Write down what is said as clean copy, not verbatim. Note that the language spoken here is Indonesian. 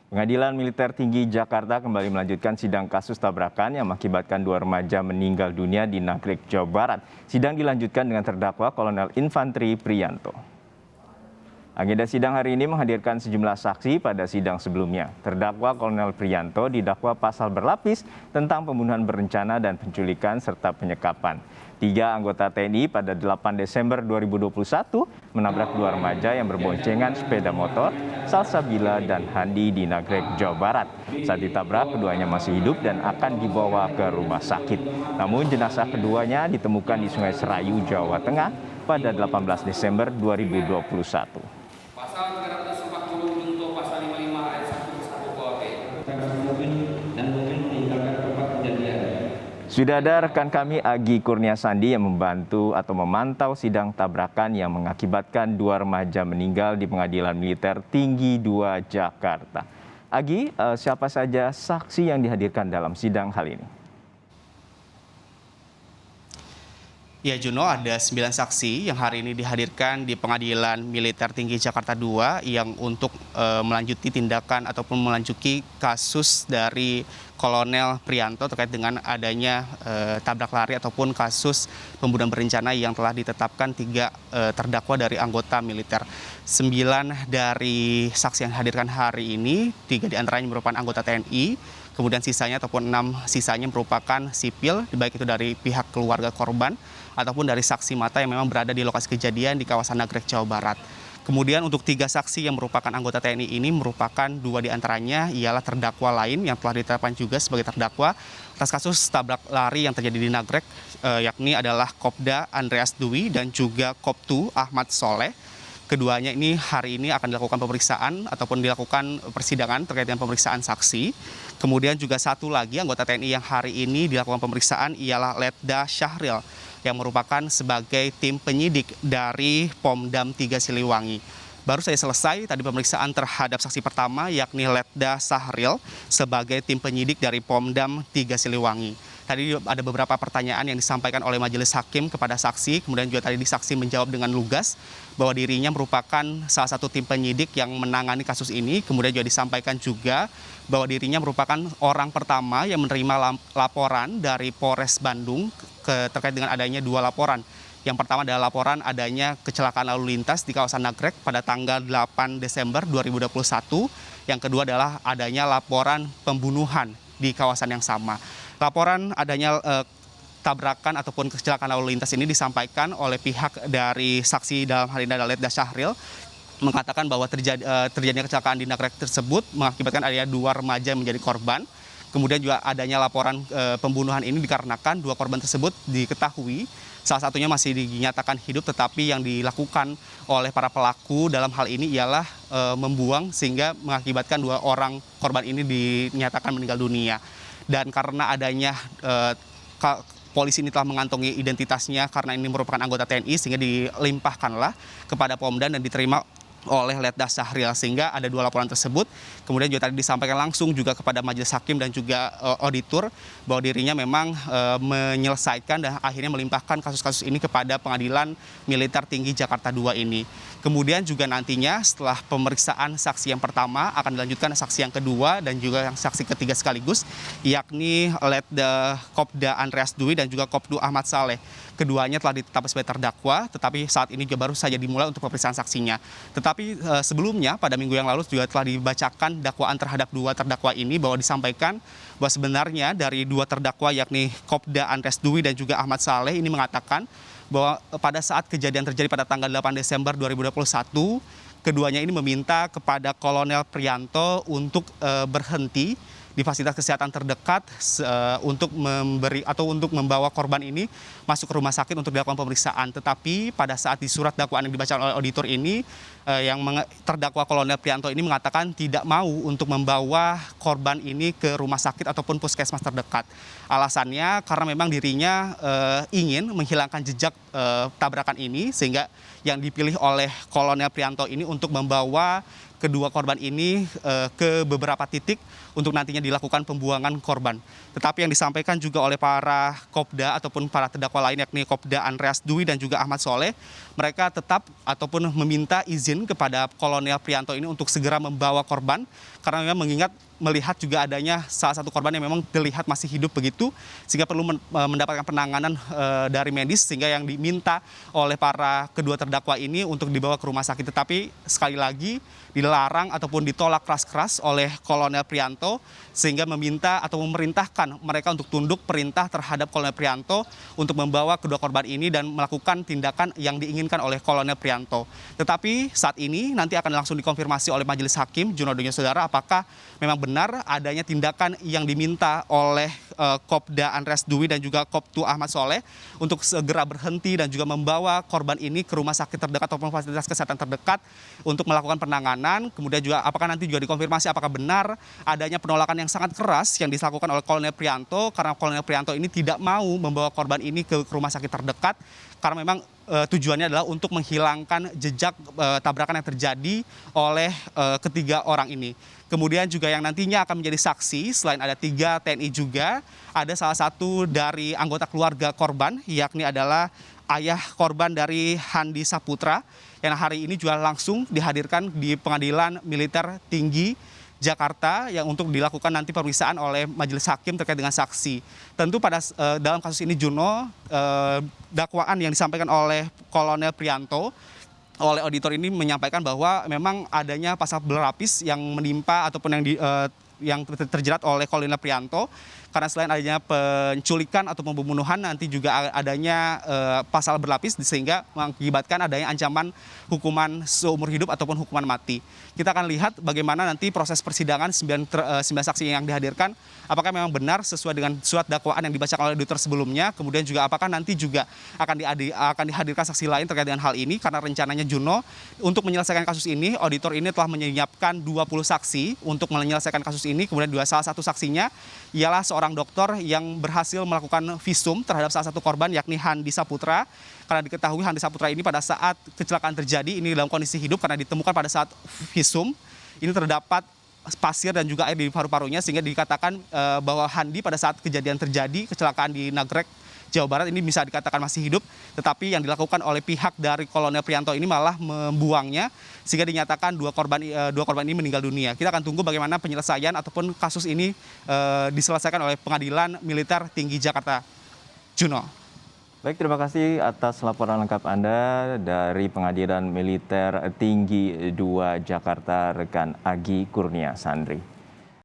Pengadilan Militer Tinggi Jakarta kembali melanjutkan sidang kasus tabrakan yang mengakibatkan 2 remaja meninggal dunia di Nagreg, Jawa Barat. Sidang dilanjutkan dengan terdakwa Kolonel Infantri Priyanto. Agenda sidang hari ini menghadirkan sejumlah saksi pada sidang sebelumnya. Terdakwa Kolonel Priyanto didakwa pasal berlapis tentang pembunuhan berencana dan penculikan serta penyekapan. 3 anggota TNI pada 8 Desember 2021 menabrak 2 remaja yang berboncengan sepeda motor, Salsabila dan Handi di Nagreg, Jawa Barat. Saat ditabrak, keduanya masih hidup dan akan dibawa ke rumah sakit. Namun jenazah keduanya ditemukan di Sungai Serayu, Jawa Tengah pada 18 Desember 2021. Pasal 340 junto pasal 55 ayat 1 KUHP. Dan mungkin meninggalkan tempat kejadian. Sudah ada rekan kami Agi Kurnia Sandi yang membantu atau memantau sidang tabrakan yang mengakibatkan 2 remaja meninggal di Pengadilan Militer Tinggi 2 Jakarta. Agi, siapa saja saksi yang dihadirkan dalam sidang hal ini? Ya Juno, ada 9 saksi yang hari ini dihadirkan di Pengadilan Militer Tinggi Jakarta II yang untuk melanjuti tindakan ataupun melanjuti kasus dari Kolonel Priyanto terkait dengan adanya tabrak lari ataupun kasus pembunuhan berencana yang telah ditetapkan 3 terdakwa dari anggota militer. 9 dari saksi yang dihadirkan hari ini, 3 diantaranya merupakan anggota TNI, kemudian sisanya ataupun 6 sisanya merupakan sipil, baik itu dari pihak keluarga korban ataupun dari saksi mata yang memang berada di lokasi kejadian di kawasan Nagreg, Jawa Barat. Kemudian untuk 3 saksi yang merupakan anggota TNI ini merupakan 2 diantaranya ialah terdakwa lain yang telah ditetapkan juga sebagai terdakwa atas kasus tabrak lari yang terjadi di Nagreg, yakni adalah Kopda Andreas Dwi dan juga Koptu Ahmad Soleh. Keduanya ini hari ini akan dilakukan pemeriksaan ataupun dilakukan persidangan terkait dengan pemeriksaan saksi. Kemudian juga satu lagi anggota TNI yang hari ini dilakukan pemeriksaan ialah Letda Syahril yang merupakan sebagai tim penyidik dari Pomdam 3 Siliwangi. Baru saja selesai tadi pemeriksaan terhadap saksi pertama yakni Letda Syahril sebagai tim penyidik dari Pomdam 3 Siliwangi. Tadi ada beberapa pertanyaan yang disampaikan oleh majelis hakim kepada saksi, kemudian juga tadi saksi menjawab dengan lugas bahwa dirinya merupakan salah satu tim penyidik yang menangani kasus ini, kemudian juga disampaikan juga bahwa dirinya merupakan orang pertama yang menerima laporan dari Polres Bandung terkait dengan adanya 2 laporan. Yang pertama adalah laporan adanya kecelakaan lalu lintas di kawasan Nagreg pada tanggal 8 Desember 2021. Yang kedua adalah adanya laporan pembunuhan di kawasan yang sama. Laporan adanya tabrakan ataupun kecelakaan lalu lintas ini disampaikan oleh pihak dari saksi dalam hal ini adalah Letda Syahril, mengatakan bahwa terjadinya kecelakaan di Nagreg tersebut mengakibatkan adanya 2 remaja menjadi korban. Kemudian juga adanya laporan pembunuhan ini dikarenakan 2 korban tersebut diketahui salah satunya masih dinyatakan hidup, tetapi yang dilakukan oleh para pelaku dalam hal ini ialah membuang sehingga mengakibatkan 2 orang korban ini dinyatakan meninggal dunia. Dan karena adanya polisi ini telah mengantongi identitasnya karena ini merupakan anggota TNI sehingga dilimpahkanlah kepada Pomdam dan diterima oleh Letda Syahril sehingga ada 2 laporan tersebut. Kemudian juga tadi disampaikan langsung juga kepada majelis hakim dan juga auditor bahwa dirinya memang menyelesaikan dan akhirnya melimpahkan kasus-kasus ini kepada Pengadilan Militer Tinggi Jakarta II ini. Kemudian juga nantinya setelah pemeriksaan saksi yang pertama akan dilanjutkan saksi yang kedua dan juga yang saksi ketiga sekaligus, yakni Letda Kopda Andreas Dwi dan juga Kopdu Ahmad Saleh. Keduanya telah ditetapkan sebagai terdakwa, tetapi saat ini juga baru saja dimulai untuk pemeriksaan saksinya. Tetapi sebelumnya pada minggu yang lalu juga telah dibacakan dakwaan terhadap 2 terdakwa ini, bahwa disampaikan bahwa sebenarnya dari 2 terdakwa yakni Kopda Andreas Dwi dan juga Ahmad Saleh ini mengatakan bahwa pada saat kejadian terjadi pada tanggal 8 Desember 2021, keduanya ini meminta kepada Kolonel Priyanto untuk berhenti di fasilitas kesehatan terdekat untuk memberi atau untuk membawa korban ini masuk ke rumah sakit untuk dilakukan pemeriksaan. Tetapi pada saat di surat dakwaan yang dibaca oleh auditor ini, yang terdakwa Kolonel Priyanto ini mengatakan tidak mau untuk membawa korban ini ke rumah sakit ataupun puskesmas terdekat. Alasannya karena memang dirinya ingin menghilangkan jejak tabrakan ini, sehingga yang dipilih oleh Kolonel Priyanto ini untuk membawa kedua korban ini ke beberapa titik untuk nantinya dilakukan pembuangan korban. Tetapi yang disampaikan juga oleh para Kopda ataupun para terdakwa lain, yakni Kopda Andreas Dwi dan juga Ahmad Soleh, mereka tetap ataupun meminta izin kepada Kolonel Prianto ini untuk segera membawa korban, karena memang melihat juga adanya salah satu korban yang memang terlihat masih hidup begitu, sehingga perlu mendapatkan penanganan dari medis, sehingga yang diminta oleh para kedua terdakwa ini untuk dibawa ke rumah sakit. Tetapi sekali lagi dilarang ataupun ditolak keras-keras oleh Kolonel Prianto, sehingga meminta atau memerintahkan mereka untuk tunduk perintah terhadap Kolonel Prianto untuk membawa kedua korban ini dan melakukan tindakan yang diinginkan oleh Kolonel Prianto. Tetapi saat ini nanti akan langsung dikonfirmasi oleh Majelis Hakim, Juno dan saudara, apakah memang benar adanya tindakan yang diminta oleh Kopda Andreas Dwi dan juga Koptu Ahmad Soleh untuk segera berhenti dan juga membawa korban ini ke rumah sakit terdekat ataupun fasilitas kesehatan terdekat untuk melakukan penanganan. Kemudian juga apakah nanti juga dikonfirmasi apakah benar adanya penolakan yang sangat keras yang dilakukan oleh Kolonel Prianto, karena Kolonel Prianto ini tidak mau membawa korban ini ke rumah sakit terdekat, karena memang tujuannya adalah untuk menghilangkan jejak tabrakan yang terjadi oleh ketiga orang ini. Kemudian juga yang nantinya akan menjadi saksi, selain ada 3 TNI juga, ada salah satu dari anggota keluarga korban, yakni adalah ayah korban dari Handi Saputra, yang hari ini juga langsung dihadirkan di Pengadilan Militer Tinggi Jakarta yang untuk dilakukan nanti pemeriksaan oleh majelis hakim terkait dengan saksi. Tentu dalam kasus ini Juno, dakwaan yang disampaikan oleh Kolonel Prianto oleh auditor ini menyampaikan bahwa memang adanya pasal berlapis yang menimpa ataupun yang terjerat oleh Kolonel Prianto, karena selain adanya penculikan atau pembunuhan, nanti juga adanya pasal berlapis sehingga mengakibatkan adanya ancaman hukuman seumur hidup ataupun hukuman mati. Kita akan lihat bagaimana nanti proses persidangan 9 saksi yang dihadirkan, apakah memang benar sesuai dengan surat dakwaan yang dibacakan oleh auditor sebelumnya, kemudian juga apakah nanti juga akan dihadirkan saksi lain terkait dengan hal ini, karena rencananya Juno untuk menyelesaikan kasus ini, auditor ini telah menyiapkan 20 saksi untuk menyelesaikan kasus ini. Kemudian salah satu saksinya ialah seorang dokter yang berhasil melakukan visum terhadap salah satu korban, yakni Handi Saputra, karena diketahui Handi Saputra ini pada saat kecelakaan terjadi ini dalam kondisi hidup, karena ditemukan pada saat visum ini terdapat pasir dan juga air di paru-parunya, sehingga dikatakan bahwa Handi pada saat kejadian terjadi kecelakaan di Nagrek, Jawa Barat ini bisa dikatakan masih hidup, tetapi yang dilakukan oleh pihak dari Kolonel Prianto ini malah membuangnya, sehingga dinyatakan dua korban ini meninggal dunia. Kita akan tunggu bagaimana penyelesaian ataupun kasus ini diselesaikan oleh Pengadilan Militer Tinggi Jakarta. Juno. Baik, terima kasih atas laporan lengkap Anda dari Pengadilan Militer Tinggi 2 Jakarta, rekan Agi Kurnia Sandri.